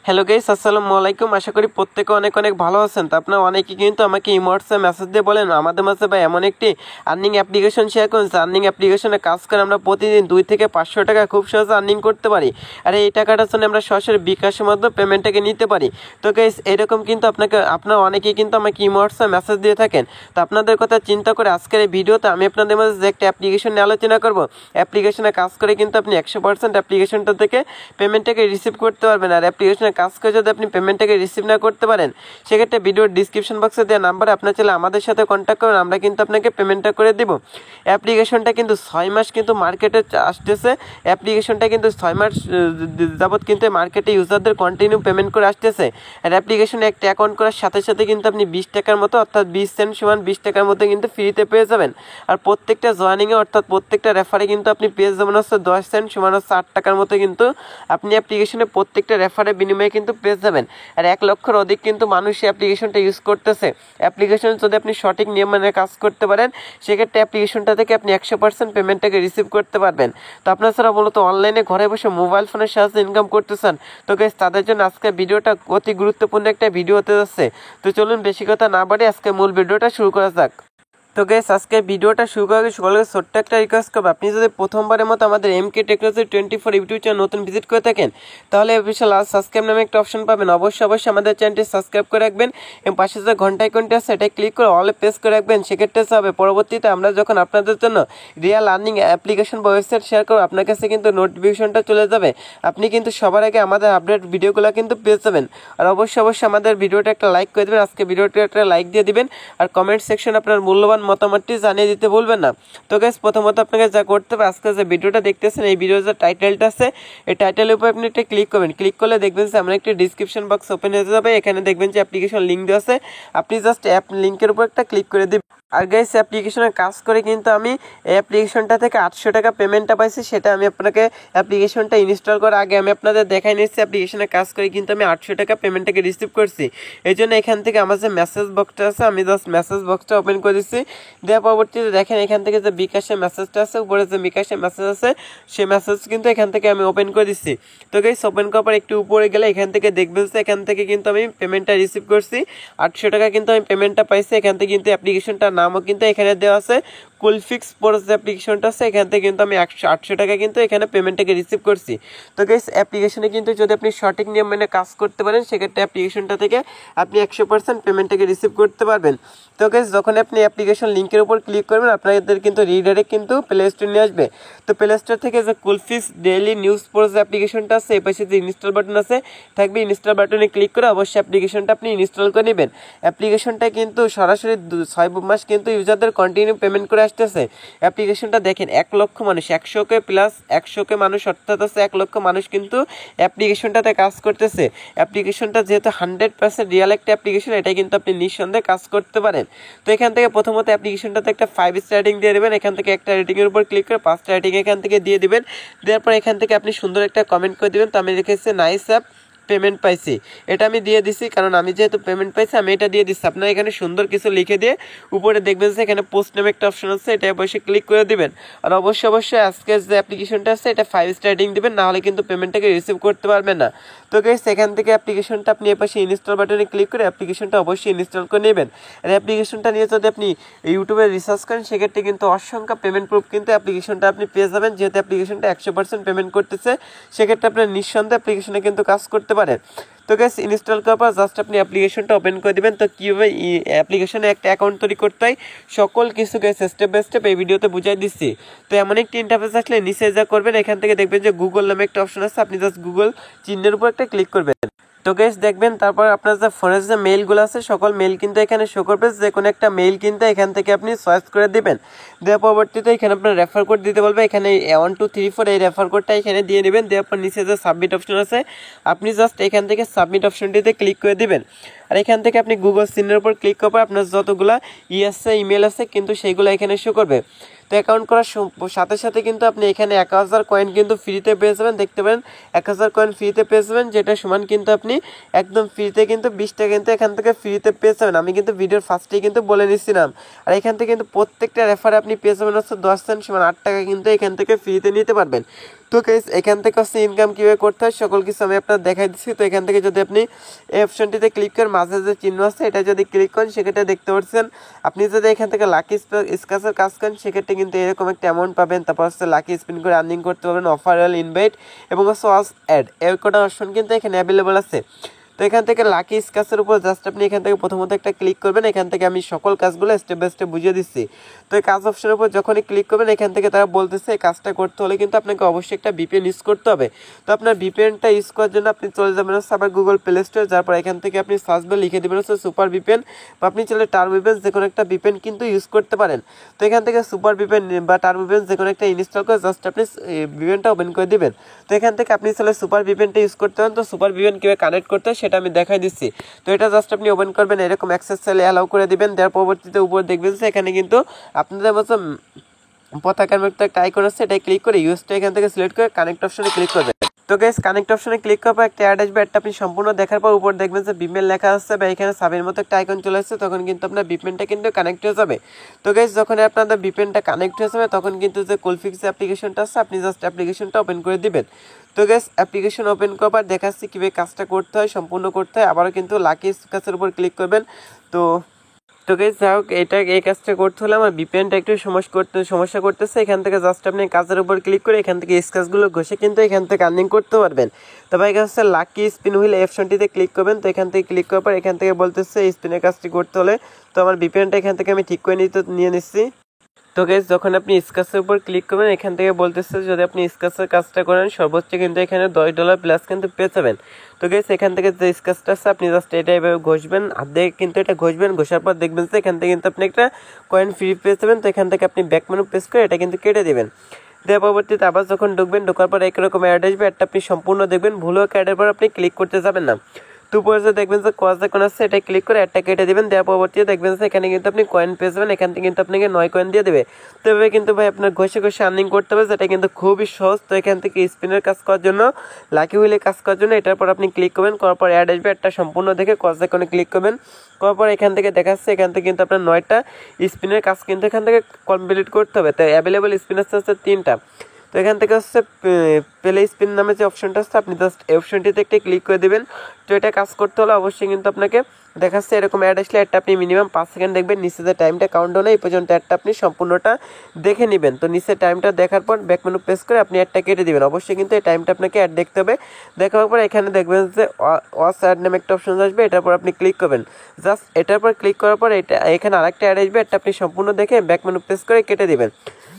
Hello guys, আসসালামু আলাইকুম। আশা করি প্রত্যেকে অনেক অনেক ভালো আছেন। তো আপনারা অনেকেই কিন্তু আমাকে ইমোটসে মেসেজ দিয়ে বলেন আমাদের মাঝে ভাই এমন একটি আর্নিং অ্যাপ্লিকেশন শেয়ার করুন, আর্নিং অ্যাপ্লিকেশনে কাজ করে আমরা প্রতিদিন 2 থেকে 500 টাকা খুব সহজে আর্নিং করতে পারি। আর এই টাকাটার জন্য আমরা সরাসরি বিকাশের মাধ্যমে পেমেন্টটাকে নিতে পারি। তো গাইস, এরকম কিন্তু আপনারা অনেকেই কিন্তু আমাকে ইমোটসে মেসেজ দিয়ে থাকেন। তো আপনাদের কথা চিন্তা করে আজকের এই ভিডিওতে আমি আপনাদের মাঝে যে একটা অ্যাপ্লিকেশন নিয়ে আলোচনা করব। অ্যাপ্লিকেশনে কাজ করে কিন্তু আপনি 100% অ্যাপ্লিকেশনটা থেকে পেমেন্টটাকে রিসিভ করতে পারবেন। আর অ্যাপ্লিকেশনে কাজ করে যদি আপনি পেমেন্টটাকে রিসিভ না করতে পারেন, সেক্ষেত্রে ভিডিওর ডিসক্রিপশন বক্সে দেওয়া নাম্বারে আপনার চাইলে আমাদের সাথে কন্ট্যাক্ট করুন, আমরা কিন্তু আপনাকে পেমেন্টটা করে দেব। অ্যাপ্লিকেশনটা কিন্তু 6 মাস কিন্তু মার্কেটে আসতেছে। অ্যাপ্লিকেশনটা কিন্তু 6 মাস যাবত কিন্তু মার্কেটে ইউজারদের কন্টিনিউ পেমেন্ট করে আসতেছে। আর অ্যাপ্লিকেশনে একটা অ্যাকাউন্ট করার সাথে সাথে কিন্তু আপনি 20 টাকার মতো, অর্থাৎ 20 সেন্ট সমান 20 টাকার মতো কিন্তু ফ্রিতে পেয়ে যাবেন। আর প্রত্যেকটা জয়েনিংয়ে অর্থাৎ প্রত্যেকটা রেফারে কিন্তু আপনি পেয়ে যাবেন হচ্ছে 10 সেন্ট সমান হচ্ছে 8 টাকার মতো কিন্তু আপনি অ্যাপ্লিকেশনে প্রত্যেকটা রেফারের বিনিময়ে কিন্তু পেয়ে যাবেন। আর 1 লক্ষের অধিক কিন্তু মানুষ এই অ্যাপ্লিকেশনটা ইউজ করতেছে। অ্যাপ্লিকেশন যদি আপনি সঠিক নিয়ম মেনে কাজ করতে পারেন, সেক্ষেত্রে অ্যাপ্লিকেশনটা থেকে আপনি 100% পেমেন্টটাকে রিসিভ করতে পারবেন। তো আপনারা যারা মূলত অনলাইনে ঘরে বসে মোবাইল ফোনের সাহায্যে ইনকাম করতে চান, তো গাইস তাদের জন্য আজকে ভিডিওটা অতি গুরুত্বপূর্ণ একটা ভিডিও হতে যাচ্ছে। তো চলুন বেশি কথা না বাড়িয়ে আজকে মূল ভিডিওটা শুরু করা যাক। তো গাইস, আজকে ভিডিওটা শুরু করার আগে সকলকে ছোট্ট একটা রিকোয়েস্ট করবো, আপনি যদি প্রথমবারের মতো আমাদের MK টেকনোলজি 24 ইউটিউব চ্যানেল নতুন ভিজিট করে থাকেন, তাহলে অফিসিয়াল সাবস্ক্রাইব নামে একটা অপশন পাবেন। অবশ্যই আমাদের চ্যানেলটি সাবস্ক্রাইব করে রাখবেন এবং পাশে যে ঘন্টা আইকনটি আছে এটা ক্লিক করে অলে প্রেস করে রাখবেন। সেক্ষেত্রে হবে পরবর্তীতে আমরা যখন আপনাদের জন্য রিয়েল আর্নিং অ্যাপ্লিকেশন বা ওয়েবসাইট শেয়ার করবো, আপনার কাছে কিন্তু নোটিফিকেশনটা চলে যাবে। আপনি কিন্তু সবার আগে আমাদের আপডেট ভিডিওগুলো কিন্তু পেয়ে যাবেন। আর অবশ্যই আমাদের ভিডিওটা একটা লাইক করে দেবেন, আজকে ভিডিওটা একটা লাইক দিয়ে দিবেন। আর কমেন্ট সেকশন আপনার মূল্যবান মতামতটি জানিয়ে দিতে ভুলবেন না। তো গাইস, প্রথমত আপনাকে যা করতে হবে, আজকে যে ভিডিওটা দেখতেছেন এই ভিডিওর যে টাইটেলটা আছে, এই টাইটেলের উপর আপনি একটা ক্লিক করবেন। ক্লিক করলে দেখবেন যে আমরা একটা ডিসক্রিপশন বক্স ওপেন হয়ে যাবে। এখানে দেখবেন যে অ্যাপ্লিকেশন লিঙ্ক দেওয়া আছে, আপনি জাস্ট অ্যাপ লিঙ্কের উপর একটা ক্লিক করে দিবেন। আর গাইস, অ্যাপ্লিকেশনের কাজ করে কিন্তু আমি এই অ্যাপ্লিকেশনটা থেকে 800 টাকা পেমেন্টটা পাইছি। সেটা আমি আপনাকে অ্যাপ্লিকেশনটা ইনস্টল করার আগে আমি আপনাদের দেখাই নিচ্ছি। অ্যাপ্লিকেশনের কাজ করে কিন্তু আমি 800 টাকা পেমেন্টটাকে রিসিভ করছি। এই জন্য এখান থেকে আমার যে মেসেজ বক্সটা আছে, আমি জাস্ট মেসেজ বক্সটা ওপেন করে দিচ্ছি। দেওয়ার পরবর্তীতে দেখেন এখান থেকে যে বিকাশের মেসেজটা আছে, উপরে যে বিকাশের মেসেজ আছে, সেই মেসেজ কিন্তু এখান থেকে আমি ওপেন করে দিচ্ছি। তো গাইস, ওপেন করার পর একটু উপরে গেলে এখান থেকে দেখবেন যে এখান থেকে কিন্তু আমি পেমেন্টটা রিসিভ করছি। 800 টাকা কিন্তু আমি পেমেন্টটা পাইছি। এখান থেকে কিন্তু অ্যাপ্লিকেশনটার নামও কিন্তু এখানে দেওয়া আছে, কুলফিক্স প্রো যে অ্যাপ্লিকেশনটা আছে, এখান থেকে কিন্তু আমি 800 টাকা কিন্তু এখানে পেমেন্টটাকে রিসিভ করছি। তো গাইস, অ্যাপ্লিকেশনে কিন্তু যদি আপনি সঠিক নিয়ম মেনে কাজ করতে পারেন, সেক্ষেত্রে অ্যাপ্লিকেশনটা থেকে আপনি 100% পেমেন্টটাকে রিসিভ করতে পারবেন। তো গাইস, যখন আপনি অ্যাপ্লিকেশন লিঙ্কের উপর ক্লিক করবেন, আপনাদের কিন্তু রিডাইরেক্ট কিন্তু প্লে স্টোর নিয়ে আসবে। তো প্লে স্টোর থেকে যে কুলফিক্স ডেইলি নিউজ প্রো যে অ্যাপ্লিকেশনটা আছে, এই পাশে যে ইনস্টল বাটন আছে থাকবে, ইনস্টল বাটনে ক্লিক করে অবশ্যই অ্যাপ্লিকেশনটা আপনি ইনস্টল করে নেবেন। অ্যাপ্লিকেশনটা কিন্তু সরাসরি 6 মাস কিন্তু ইউজারদের কন্টিনিউ পেমেন্ট করে আসতেছে। অ্যাপ্লিকেশনটা দেখেন 1 লক্ষ মানুষ, 100K প্লাস 100K মানুষ, অর্থাৎ হচ্ছে 1 লক্ষ মানুষ কিন্তু অ্যাপ্লিকেশনটাতে কাজ করতেছে। অ্যাপ্লিকেশনটা যেহেতু 100% রিয়েল একটা অ্যাপ্লিকেশন, এটা কিন্তু আপনি নিঃসন্দেহে কাজ করতে পারেন। তো এখান থেকে প্রথমত অ্যাপ্লিকেশনটাতে একটা 5 স্টার রেটিং দিয়ে দেবেন। এখান থেকে একটা রেটিংয়ের উপর ক্লিক করে 5টা রেটিং এখান থেকে দিয়ে দিবেন। দেওয়ার পর এখান থেকে আপনি সুন্দর একটা কমেন্ট করে দিবেন। তো আমি রেখেছি নাইস অ্যাপ, পেমেন্ট পাইছি, এটা আমি দিয়ে দিছি, কারণ আমি যেহেতু পেমেন্ট পাইছি আমি এটা দিয়ে দিচ্ছি। আপনারা এখানে সুন্দর কিছু লিখে দিয়ে উপরে দেখবেন যে এখানে পোস্ট নামে একটা অপশন আছে, এটা অবশ্যই ক্লিক করে দিবেন। আর অবশ্যই আজকে যে অ্যাপ্লিকেশনটা আছে এটা 5 স্টার রেটিং দিবেন, না হলে কিন্তু পেমেন্টটাকে রিসিভ করতে পারবেন না। তো গাইস, এখান থেকে অ্যাপ্লিকেশনটা আপনি এ পাশে ইনস্টল বাটনে ক্লিক করে অ্যাপ্লিকেশনটা অবশ্যই ইনস্টল করে নেবেন। আর অ্যাপ্লিকেশনটা নিয়ে যদি আপনি ইউটিউবে রিসার্চ করেন, সেক্ষেত্রে কিন্তু অসংখ্য পেমেন্ট প্রুফ কিন্তু অ্যাপ্লিকেশনটা আপনি পেয়ে যাবেন। যেহেতু অ্যাপ্লিকেশনটা 100% পেমেন্ট করতেছে, সেক্ষেত্রে আপনার নিঃসন্দেহে অ্যাপ্লিকেশনে কিন্তু কাজ করতে পারেন। তো গাইস, ইনস্টল করার পর জাস্ট আপনি অ্যাপ্লিকেশনটা ওপেন করে দিবেন। তো কীভাবে অ্যাপ্লিকেশনে একটা অ্যাকাউন্ট তৈরি করতে হয় সকল কিছু গাইস স্টেপ বাই স্টেপ এই ভিডিওতে বুঝাই দিচ্ছি। তো এমন একটি ইন্টারফেস আসলে নিচে যা করবেন, এখান থেকে দেখবেন যে গুগল নামে একটা অপশন আছে, আপনি জাস্ট গুগল চিহ্নের উপর একটা ক্লিক করবেন। তো গাইস দেখবেন, তারপর আপনার যে ফোনের যে মেইলগুলো আছে সকল মেইল কিন্তু এখানে শো করবে। যে কোনো একটা মেইল কিন্তু এখান থেকে আপনি চয়েস করে দিবেন। দেওয়ার পরবর্তীতে এখানে আপনার রেফার কোড দিতে বলবে, এখানে 1 2 3 4 এই রেফার কোডটা এখানে দিয়ে নেবেন। দেওয়ার পর নিচে যে সাবমিট অপশন আছে, আপনি জাস্ট এখান থেকে সাবমিট অপশনটিতে ক্লিক করে দিবেন। আর এখান থেকে আপনি গুগল চিহ্নের উপর ক্লিক করার পর আপনার যতগুলো ইমেল আছে কিন্তু সেইগুলো এখানে শো করবে। তো অ্যাকাউন্ট করার সাথে সাথে কিন্তু আপনি এখানে 1000 কয়েন কিন্তু ফ্রিতে পেয়ে যাবেন। দেখতে পারেন 1000 কয়েন ফ্রিতে পেয়ে যাবেন, যেটা সমান কিন্তু আপনি একদম ফ্রিতে কিন্তু 20টা কিন্তু এখান থেকে ফ্রিতে পেয়ে যাবেন। আমি কিন্তু ভিডিওর ফার্স্টেই কিন্তু বলে নিচ্ছিলাম। আর এখান থেকে কিন্তু প্রত্যেকটা রেফারে আপনি পেয়ে যাবেন হচ্ছে 10 সেন্ট সমান 8 টাকা কিন্তু এখান থেকে ফ্রিতে নিতে পারবেন। তো গাইস এখান থেকে হচ্ছে ইনকাম কীভাবে করতে হয় সকল কিছু আমি আপনার দেখাই দিচ্ছি। তো এখান থেকে যদি আপনি এই অপশনটিতে ক্লিক করেন, মাঝে যে চিহ্ন আছে এটা যদি ক্লিক করেন সেক্ষেত্রে দেখতে পাচ্ছেন আপনি যদি এখান থেকে লাকি স্ক্র্যাচের কাজ করেন সেক্ষেত্রে কিন্তু এরকম একটা অ্যামাউন্ট পাবেন। তারপর হচ্ছে লাকি স্পিন করে আর্নিং করতে পারবেন, অফার ইনভাইট এবং হচ্ছে ওয়াচ অ্যাড, এর কটা অপশন কিন্তু এখানে অ্যাভেলেবল আছে। তো এখান থেকে লাকি স্ক্র্যাচের উপর জাস্ট আপনি এখান থেকে প্রথমত একটা ক্লিক করবেন। এখান থেকে আমি সকল কাজগুলো স্টেপ বাই স্টেপ বুঝিয়ে দিচ্ছি। তো এই কাজ অপশনের উপর যখনই ক্লিক করবেন এখান থেকে তারা বলতেছে এই কাজটা করতে হলে কিন্তু আপনাকে অবশ্যই একটা ভিপিএন ইউজ করতে হবে। তো আপনার ভিপিএনটা ইউজ করার জন্য আপনি চলে যাবেন হচ্ছে আবার গুগল প্লে স্টোর, যার পর এখান থেকে আপনি সার্চ বারে লিখে দেবেন হচ্ছে সুপার ভিপিএন, বা আপনি চাইলে টার্বো ভিপিএন যে কোনো একটা ভিপিএন কিন্তু ইউজ করতে পারেন। তো এখান থেকে সুপার ভিপিএন বা টার্বো ভিপিএন যে কোনো একটা ইনস্টল করে জাস্ট আপনি ভিপিএনটা ওপেন করে দিবেন। তো এখান থেকে আপনি চাইলে সুপার ভিপিএনটা ইউজ করতে পারেন। তো সুপার ভিপিএন কীভাবে কানেক্ট করতে হয় সেটা আমি দেখাই দিচ্ছি। তো এটা জাস্ট আপনি ওপেন করবেন, এরকম অ্যাক্সেস চাইলে অ্যালাউ করে দিবেন। দেওয়ার পরবর্তীতে উপর দেখবেন যে এখানে কিন্তু আপনাদের মতো পতাকার মতো একটা আইকন আছে, এটাই ক্লিক করে ইউজটা এখান থেকে সিলেক্ট করে কানেক্ট অপশনে ক্লিক করবেন। তো গাইস কানেক্ট অপশনে ক্লিক করার পর একটা অ্যাড আসবে, অ্যাডটা আপনি সম্পূর্ণ দেখার পর উপর দেখবেন যে বিপমেন লেখা আসছে বা এখানে সাবের মতো একটা আইকন চলে আসছে, তখন কিন্তু আপনার বিপমেনটা কিন্তু কানেক্ট হয়ে যাবে। তো গাইস যখন আপনাদের বিপমেনটা কানেক্ট হয়ে যাবে তখন কিন্তু যে কোলফিক্স অ্যাপ্লিকেশনটা আছে আপনি জাস্ট অ্যাপ্লিকেশনটা ওপেন করে দিবেন। তো গাইস অ্যাপ্লিকেশন ওপেন করার পর দেখাচ্ছি কীভাবে কাজটা করতে হয়, সম্পূর্ণ করতে হয়। আবারও কিন্তু লাকি স্ক্র্যাচের উপর ক্লিক করবেন। তো গাইস যাই হোক এই কাজটা করতে হলে আমার ভিপিএনটা একটু সমস্যা করতেছে। এখান থেকে জাস্ট আপনি কাজের উপর ক্লিক করে এখান থেকে স্ক্র্যাচগুলো ঘষে কিন্তু এখান থেকে আর্নিং করতে পারবেন। তবে এই কাজটা লাকি স্পিন হুইল অপশনটিতে ক্লিক করবেন। তো এখান থেকে ক্লিক করার পর এখান থেকে বলতেছে এই স্পিনের কাজটি করতে হলে তো আমার ভিপিএনটা এখান থেকে আমি ঠিক করে নিয়ে নিচ্ছি। তো গাইস যখন আপনি স্ক্র্যাচের উপর ক্লিক করবেন এখান থেকে বলতেছে যদি আপনি স্ক্র্যাচের কাজটা করেন সর্বোচ্চ কিন্তু এখানে $10 প্লাস কিন্তু পেয়ে যাবেন। তো গাইস এখান থেকে যে স্ক্র্যাচটা আছে আপনি জাস্ট এটা এভাবে ঘষবেন, হাত দিয়ে কিন্তু এটা ঘষবেন। ঘষার পর দেখবেন যে এখান থেকে কিন্তু আপনি একটা কয়েন ফ্রি পেয়ে যাবেন। তো এখান থেকে আপনি ব্যাক মেনু প্রেস করে এটা কিন্তু কেটে দেবেন। দেওয়ার পরবর্তীতে আবার যখন ঢোকার পর একরকম অ্যাড আসবে, অ্যাডটা আপনি সম্পূর্ণ দেখবেন, ভুল হোক অ্যাডের পর আপনি ক্লিক করতে যাবেন না। তো উপরে যে দেখবেন যে কয়েন আইকন আছে এটা ক্লিক করে একটা কেটে দিবেন। দেওয়ার পরবর্তীতে দেখবেন যে এখানে কিন্তু আপনি কয়েন পেয়ে যাবেন, এখান থেকে কিন্তু আপনাকে 9 কয়েন দিয়ে দেবে। তো এভাবে কিন্তু ভাই আপনার ঘষে আর্নিং করতে হবে, যেটা কিন্তু খুবই সহজ। তো এখান থেকে স্পিনের কাজ করার জন্য, লাকি হুইলে কাজ করার জন্য এটার পর আপনি ক্লিক করবেন, করার পর অ্যাড আসবে, একটা সম্পূর্ণ দেখে কয়েন আইকনে ক্লিক করবেন। করার পর এখান থেকে দেখাচ্ছে এখান থেকে কিন্তু আপনার 9টা স্পিনের কাজ কিন্তু এখান থেকে কমপ্লিট করতে হবে। তো অ্যাভেলেবল স্পিন হচ্ছে 3টা। তো এখান থেকে হচ্ছে প্লে স্পিন নামে যে অপশনটা আছে আপনি জাস্ট এই অপশনটিতে একটা ক্লিক করে দেবেন। তো এটা কাজ করতে হলে অবশ্যই কিন্তু আপনাকে দেখাচ্ছে এরকম অ্যাড আসলে অ্যাডটা আপনি মিনিমাম 5 সেকেন্ড দেখবেন, নিচে যে টাইমটা কাউন্টডাউন এই পর্যন্ত অ্যাডটা আপনি সম্পূর্ণটা দেখে নেবেন। তো নিচে টাইমটা দেখার পর ব্যাক মেনু প্রেস করে আপনি অ্যাডটা কেটে দেবেন। অবশ্যই কিন্তু এই টাইমটা আপনাকে অ্যাড দেখতে হবে। দেখার পর এখানে দেখবেন যে ওয়াচ অ্যাড নামে একটা অপশন আসবে, এটার পর আপনি ক্লিক করবেন। জাস্ট এটার পর ক্লিক করার পর এখানে আরেকটা অ্যাড আসবে, এটা আপনি সম্পূর্ণ দেখে ব্যাক মেনু প্রেস করে কেটে দেবেন।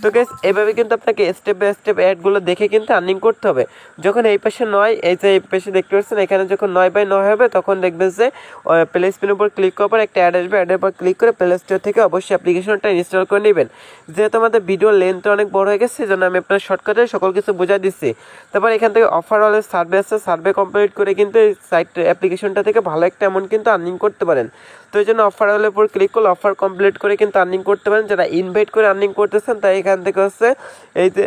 তো গাইস এভাবে কিন্তু আপনাকে স্টেপ বাই স্টেপ অ্যাডগুলো দেখে কিন্তু আর্নিং করতে হবে। যখন এই পাশে 9, এই যে এই পাশে দেখতে পাচ্ছেন এখানে যখন 9/9 হবে তখন দেখবেন যে প্লে স্পিনের উপর ক্লিক করার পর একটা অ্যাড আসবে, অ্যাডের পর ক্লিক করে প্লে স্টোর থেকে অবশ্যই অ্যাপ্লিকেশনটা ইনস্টল করে নেবেন। যেহেতু আমাদের ভিডিও লেন্থ অনেক বড় হয়ে গেছে সেজন্য আমি আপনার শর্টকাটে সকল কিছু বুঝাই দিচ্ছি। তারপর এখান থেকে অফার হলে সার্ভে আছে, সার্ভে কমপ্লিট করে কিন্তু এই সাইট অ্যাপ্লিকেশনটা থেকে ভালো একটা অ্যামাউন্ট কিন্তু আর্নিং করতে পারেন। তো এই জন্য অফার হলের উপর ক্লিক করলে অফার কমপ্লিট করে কিন্তু আর্নিং করতে পারেন। যারা ইনভাইট করে আর্নিং করতেছেন তাই এখান থেকে হচ্ছে এই যে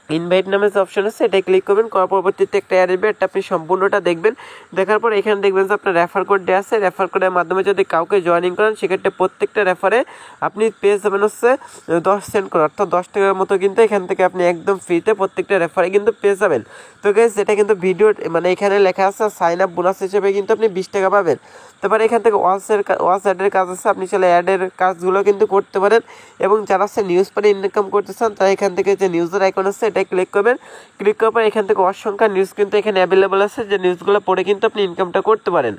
ইনভাইট নামে যে অপশন আছে এটাই ক্লিক করবেন। করার পরবর্তীতে একটা অ্যাড আসবে, এটা আপনি সম্পূর্ণটা দেখবেন। দেখার পর এখানে দেখবেন যে আপনার রেফার কোড দেওয়া আছে, রেফার কোডের মাধ্যমে যদি কাউকে জয়েনিং করেন সেক্ষেত্রে প্রত্যেকটা রেফারে আপনি পেয়ে যাবেন হচ্ছে 10 সেন্ট করে, অর্থাৎ 10 টাকার মতো কিন্তু এখান থেকে আপনি একদম ফ্রিতে প্রত্যেকটা রেফারে কিন্তু পেয়ে যাবেন। তো গাইস এটা কিন্তু ভিডিও মানে এখানে লেখা আছে সাইন আপ বোনাস হিসেবে কিন্তু আপনি 20 টাকা পাবেন। তারপরে এখান থেকে ওয়াচ অ্যাডের কাজ আছে, আপনি চাইলে অ্যাডের কাজগুলো কিন্তু করতে পারেন। এবং যারা হচ্ছে নিউজ পড়ে ইনকাম করতে চান তারা এখান থেকে যে নিউজের আইকন আছে এটাই ক্লিক করবেন। ক্লিক করার পর এখান থেকে অসংখ্য নিউজ কিন্তু এখানে অ্যাভেলেবল আছে, যে নিউজগুলো পড়ে কিন্তু আপনি ইনকামটা করতে পারেন।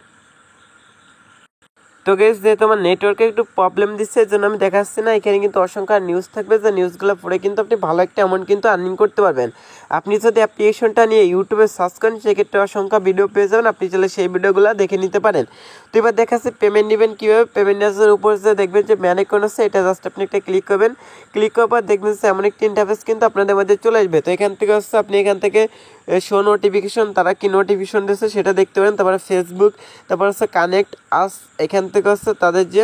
তো গাইস যেহেতু আমার নেটওয়ার্কে একটু প্রবলেম দিচ্ছে এর জন্য আমি দেখাচ্ছি না, এখানে কিন্তু অসংখ্য নিউজ থাকবে, যে নিউজগুলো পড়ে কিন্তু আপনি ভালো একটা অ্যামাউন্ট কিন্তু আর্নিং করতে পারবেন। আপনি যদি অ্যাপ্লিকেশনটা নিয়ে ইউটিউবে সার্চ করেন সেক্ষেত্রে অসংখ্য ভিডিও পেয়ে যাবেন, আপনি চাইলে সেই ভিডিওগুলো দেখে নিতে পারেন। তো এবার দেখাচ্ছি পেমেন্ট নেবেন কীভাবে। পেমেন্ট নেওয়ার উপর যে দেখবেন যে ম্যান আইকন আছে এটা জাস্ট আপনি একটা ক্লিক করবেন। ক্লিক করার পর দেখবেন যে এমন একটি ইন্টারফেস কিন্তু আপনাদের মধ্যে চলে আসবে। তো এখান থেকে হচ্ছে আপনি এখান থেকে শো নোটিফিকেশন, তারা কি নোটিফিকেশন দিচ্ছে সেটা দেখতে পারেন। তারপরে ফেসবুক, তারপর হচ্ছে কানেক্ট আস, এখান থেকে হচ্ছে তাদের যে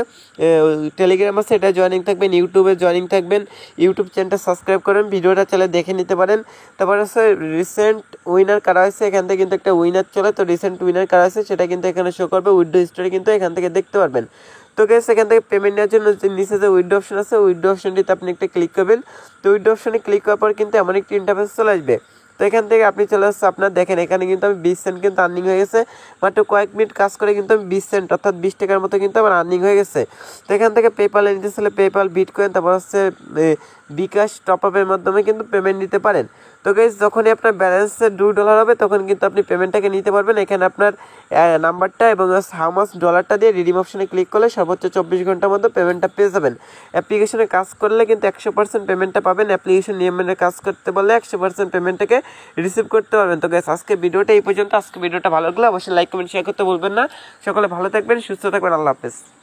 টেলিগ্রাম আছে এটা জয়েনিং থাকবেন, ইউটিউবে জয়েনিং থাকবেন, ইউটিউব চ্যানেলটা সাবস্ক্রাইব করেন, ভিডিওটা চাইলে দেখে নিতে পারেন। তারপর হচ্ছে রিসেন্ট উইনার কারা হয়েছে, এখান থেকে কিন্তু একটা উইনার চলে, তো রিসেন্ট উইনার কারা আছে সেটা কিন্তু এখানে শো করবে, উইথড্র হিস্টোরি কিন্তু এখান থেকে দেখতে পারবেন। তো গাইস এখান থেকে পেমেন্ট নেওয়ার জন্য নিচে যে উইথড্র অপশন আছে উইথড্র অপশনটিতে আপনি একটা ক্লিক করবেন। তো উইথড্র অপশনে ক্লিক করার পর কিন্তু এমন একটি ইন্টারফেস চলে আসবে। তো এখান থেকে আপনি চলে আসছে আপনার দেখেন এখানে কিন্তু আমি 20 সেন্ট কিন্তু আর্নিং হয়ে গেছে, মাত্র কয়েক মিনিট কাজ করে কিন্তু আমি 20 সেন্ট অর্থাৎ 20 টাকার মতো কিন্তু আমার আর্নিং হয়ে গেছে। তো এখান থেকে পেপালে নিতে চাইলে পেপাল, বিটকয়েন, তারপর হচ্ছে বিকাশ টপ আপের মাধ্যমে কিন্তু পেমেন্ট নিতে পারেন। তো গাইস যখনই আপনার ব্যালেন্সে $2 হবে তখন কিন্তু আপনি পেমেন্টটাকে নিতে পারবেন। এখানে আপনার নাম্বারটা এবং হাউ মাস ডলারটা দিয়ে রিডিম অপশনে ক্লিক করলে সর্বোচ্চ 24 ঘন্টার মধ্যে পেমেন্টটা পেয়ে যাবেন। অ্যাপ্লিকেশনে কাজ করলে কিন্তু 100% পেমেন্টটা পাবেন। অ্যাপ্লিকেশন নিয়ম মেনে কাজ করতে বললে 100% পেমেন্টটাকে রিসিভ করতে পারবেন। তো গাইস আজকে ভিডিওটা এই পর্যন্ত। আজকে ভিডিওটা ভালো লাগলে অবশ্যই লাইক কমেন্ট শেয়ার করতে ভুলবেন না। সকলে ভালো থাকবেন, সুস্থ থাকবেন, আল্লাহ হাফেজ।